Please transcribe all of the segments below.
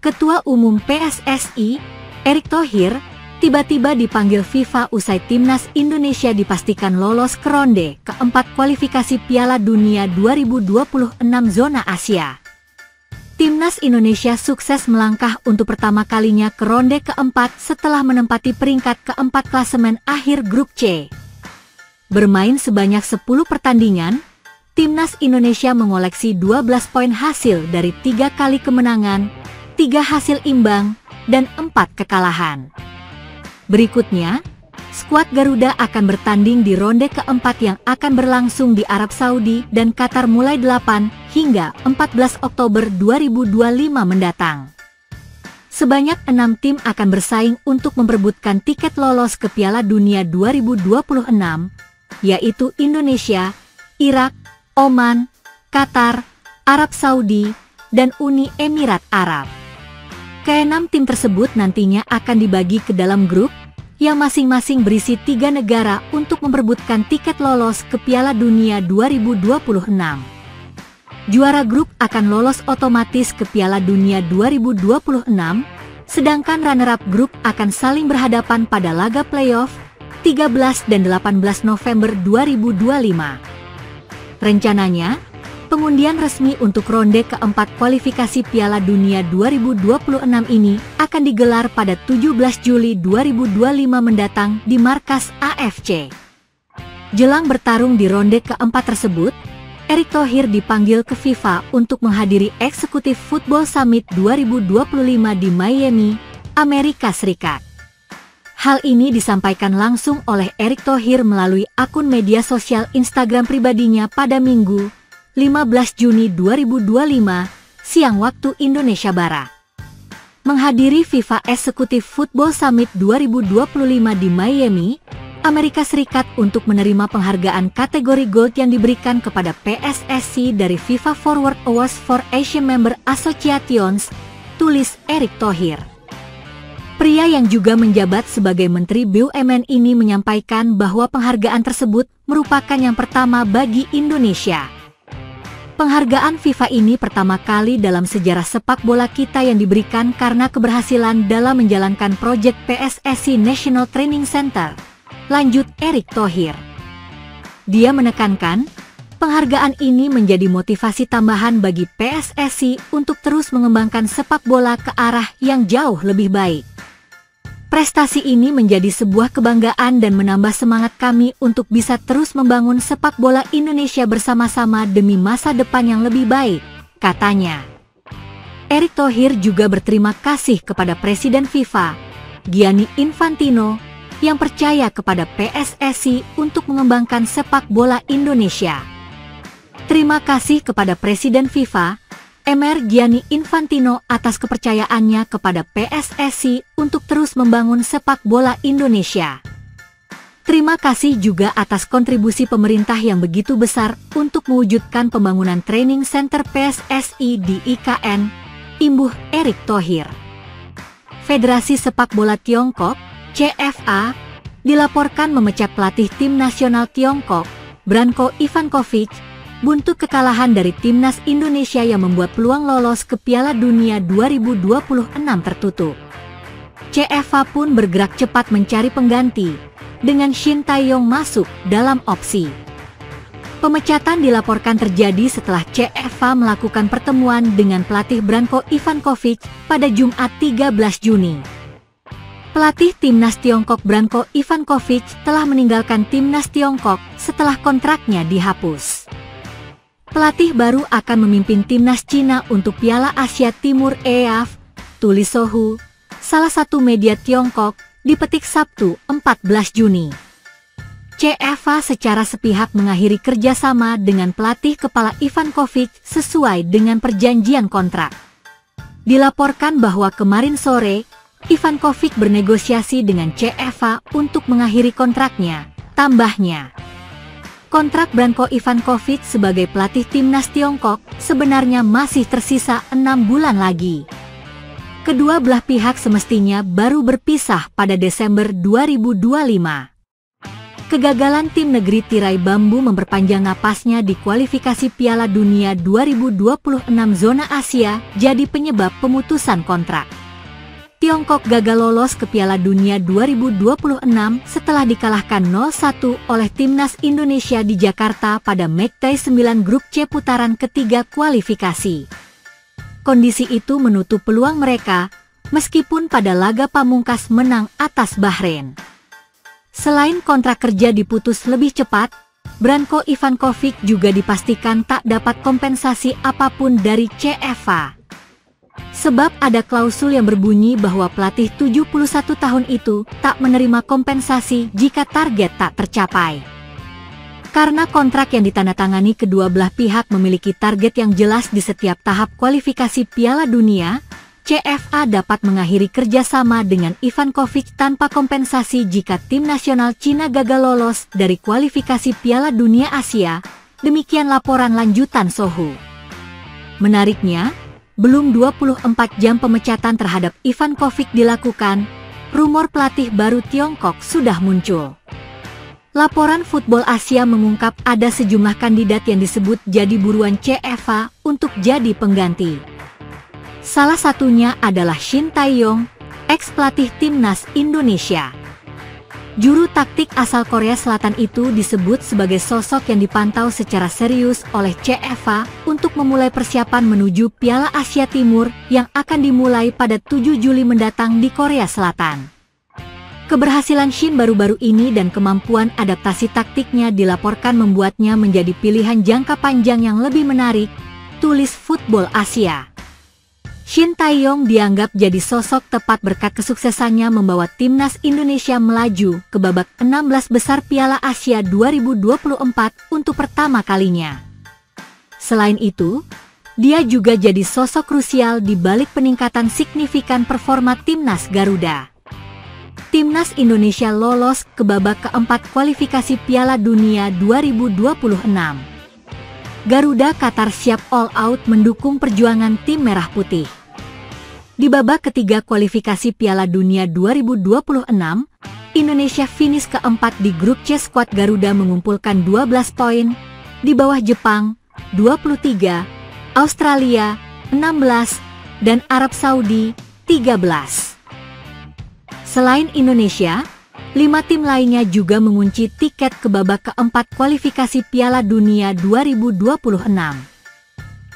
Ketua Umum PSSI, Erick Thohir, tiba-tiba dipanggil FIFA usai timnas Indonesia dipastikan lolos ke ronde keempat kualifikasi Piala Dunia 2026 zona Asia. Timnas Indonesia sukses melangkah untuk pertama kalinya ke ronde keempat setelah menempati peringkat keempat klasemen akhir grup C. Bermain sebanyak 10 pertandingan, Timnas Indonesia mengoleksi 12 poin hasil dari 3 kali kemenangan, 3 hasil imbang, dan 4 kekalahan. Berikutnya, skuad Garuda akan bertanding di ronde keempat yang akan berlangsung di Arab Saudi dan Qatar mulai 8 hingga 14 Oktober 2025 mendatang. Sebanyak 6 tim akan bersaing untuk memperebutkan tiket lolos ke Piala Dunia 2026, yaitu Indonesia, Irak, Oman, Qatar, Arab Saudi, dan Uni Emirat Arab. Keenam tim tersebut nantinya akan dibagi ke dalam grup yang masing-masing berisi 3 negara untuk memperebutkan tiket lolos ke Piala Dunia 2026. Juara grup akan lolos otomatis ke Piala Dunia 2026, sedangkan runner-up grup akan saling berhadapan pada laga playoff 13 dan 18 November 2025. Rencananya, pengundian resmi untuk ronde keempat kualifikasi Piala Dunia 2026 ini akan digelar pada 17 Juli 2025 mendatang di markas AFC. Jelang bertarung di ronde keempat tersebut, Erick Thohir dipanggil ke FIFA untuk menghadiri Executive Football Summit 2025 di Miami, Amerika Serikat. Hal ini disampaikan langsung oleh Erick Thohir melalui akun media sosial Instagram pribadinya pada Minggu, 15 Juni 2025, siang waktu Indonesia Barat. Menghadiri FIFA Executive Football Summit 2025 di Miami, Amerika Serikat untuk menerima penghargaan kategori Gold yang diberikan kepada PSSI dari FIFA Forward Awards for Asian Member Associations, tulis Erick Thohir. Pria yang juga menjabat sebagai Menteri BUMN ini menyampaikan bahwa penghargaan tersebut merupakan yang pertama bagi Indonesia. Penghargaan FIFA ini pertama kali dalam sejarah sepak bola kita yang diberikan karena keberhasilan dalam menjalankan proyek PSSI National Training Center, lanjut Erick Thohir. Dia menekankan, penghargaan ini menjadi motivasi tambahan bagi PSSI untuk terus mengembangkan sepak bola ke arah yang jauh lebih baik. Prestasi ini menjadi sebuah kebanggaan dan menambah semangat kami untuk bisa terus membangun sepak bola Indonesia bersama-sama demi masa depan yang lebih baik, katanya. Erick Thohir juga berterima kasih kepada Presiden FIFA, Gianni Infantino, yang percaya kepada PSSI untuk mengembangkan sepak bola Indonesia. Terima kasih kepada Presiden FIFA, Mr. Gianni Infantino atas kepercayaannya kepada PSSI untuk terus membangun sepak bola Indonesia. Terima kasih juga atas kontribusi pemerintah yang begitu besar untuk mewujudkan pembangunan training center PSSI di IKN, imbuh Erick Thohir. Federasi Sepak Bola Tiongkok, CFA, dilaporkan memecat pelatih tim nasional Tiongkok, Branko Ivankovic, buntut kekalahan dari timnas Indonesia yang membuat peluang lolos ke Piala Dunia 2026 tertutup. CFA pun bergerak cepat mencari pengganti, dengan Shin Tae-yong masuk dalam opsi. Pemecatan dilaporkan terjadi setelah CFA melakukan pertemuan dengan pelatih Branko Ivankovic pada Jumat 13 Juni. Pelatih timnas Tiongkok Branko Ivankovic telah meninggalkan timnas Tiongkok setelah kontraknya dihapus. Pelatih baru akan memimpin timnas Cina untuk Piala Asia Timur (EAF), tulis Sohu, salah satu media Tiongkok, dipetik Sabtu 14 Juni. CFA secara sepihak mengakhiri kerjasama dengan pelatih kepala Ivankovic sesuai dengan perjanjian kontrak. Dilaporkan bahwa kemarin sore, Ivankovic bernegosiasi dengan CFA untuk mengakhiri kontraknya, tambahnya. Kontrak Branko Ivankovic sebagai pelatih timnas Tiongkok sebenarnya masih tersisa 6 bulan lagi. Kedua belah pihak semestinya baru berpisah pada Desember 2025. Kegagalan tim negeri tirai bambu memperpanjang napasnya di kualifikasi Piala Dunia 2026 zona Asia jadi penyebab pemutusan kontrak. Tiongkok gagal lolos ke Piala Dunia 2026 setelah dikalahkan 0-1 oleh Timnas Indonesia di Jakarta pada matchday 9 grup C putaran ketiga kualifikasi. Kondisi itu menutup peluang mereka, meskipun pada laga pamungkas menang atas Bahrain. Selain kontrak kerja diputus lebih cepat, Branko Ivankovic juga dipastikan tak dapat kompensasi apapun dari CFA. Sebab ada klausul yang berbunyi bahwa pelatih 71 tahun itu tak menerima kompensasi jika target tak tercapai. Karena kontrak yang ditandatangani kedua belah pihak memiliki target yang jelas di setiap tahap kualifikasi Piala Dunia, CFA dapat mengakhiri kerjasama dengan Ivankovic tanpa kompensasi jika tim nasional Cina gagal lolos dari kualifikasi Piala Dunia Asia, demikian laporan lanjutan Sohu. Menariknya, belum 24 jam pemecatan terhadap Ivankovic dilakukan, rumor pelatih baru Tiongkok sudah muncul. Laporan Football Asia mengungkap ada sejumlah kandidat yang disebut jadi buruan CFA untuk jadi pengganti. Salah satunya adalah Shin Tae-yong, ex-pelatih Timnas Indonesia. Juru taktik asal Korea Selatan itu disebut sebagai sosok yang dipantau secara serius oleh CFA untuk memulai persiapan menuju Piala Asia Timur yang akan dimulai pada 7 Juli mendatang di Korea Selatan. Keberhasilan Shin baru-baru ini dan kemampuan adaptasi taktiknya dilaporkan membuatnya menjadi pilihan jangka panjang yang lebih menarik, tulis Football Asia. Shin Tae-yong dianggap jadi sosok tepat berkat kesuksesannya membawa Timnas Indonesia melaju ke babak 16 besar Piala Asia 2024 untuk pertama kalinya. Selain itu, dia juga jadi sosok krusial di balik peningkatan signifikan performa Timnas Garuda. Timnas Indonesia lolos ke babak keempat kualifikasi Piala Dunia 2026. Garuda Qatar siap all out mendukung perjuangan tim merah putih. Di babak ketiga kualifikasi Piala Dunia 2026, Indonesia finish keempat di grup C. Skuad Garuda mengumpulkan 12 poin, di bawah Jepang, 23, Australia, 16, dan Arab Saudi, 13. Selain Indonesia, 5 tim lainnya juga mengunci tiket ke babak keempat kualifikasi Piala Dunia 2026.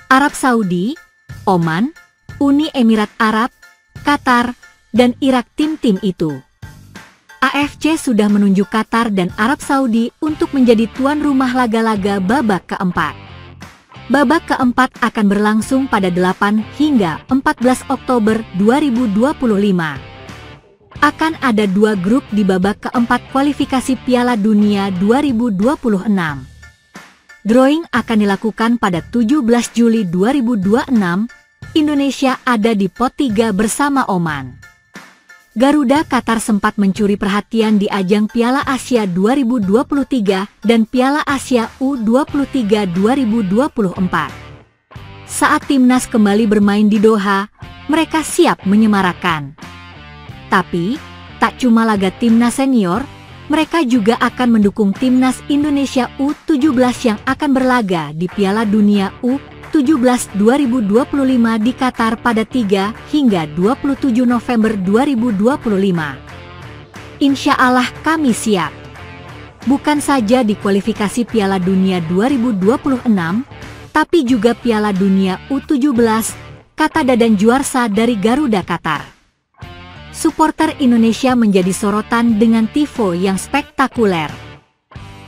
Arab Saudi, Oman, Uni Emirat Arab, Qatar, dan Irak. Tim-tim itu. AFC sudah menunjuk Qatar dan Arab Saudi untuk menjadi tuan rumah laga-laga babak keempat. Babak keempat akan berlangsung pada 8 hingga 14 Oktober 2025. Akan ada 2 grup di babak keempat kualifikasi Piala Dunia 2026. Drawing akan dilakukan pada 17 Juli 2026. Indonesia ada di pot 3 bersama Oman. Garuda Qatar sempat mencuri perhatian di ajang Piala Asia 2023 dan Piala Asia U23 2024. Saat timnas kembali bermain di Doha, mereka siap menyemarakan. Tapi, tak cuma laga timnas senior, mereka juga akan mendukung timnas Indonesia U17 yang akan berlaga di Piala Dunia U17 2025 di Qatar pada 3 hingga 27 November 2025. Insya Allah kami siap. Bukan saja di kualifikasi Piala Dunia 2026, tapi juga Piala Dunia U17, kata Dadan Juarsa dari Garuda Qatar. Supporter Indonesia menjadi sorotan dengan tifo yang spektakuler.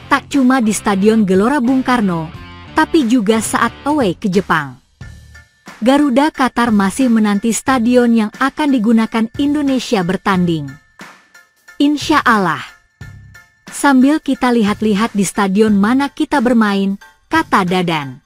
Tak cuma di Stadion Gelora Bung Karno, tapi juga saat away ke Jepang. Garuda Qatar masih menanti stadion yang akan digunakan Indonesia bertanding. Insya Allah. Sambil kita lihat-lihat di stadion mana kita bermain, kata Dadan.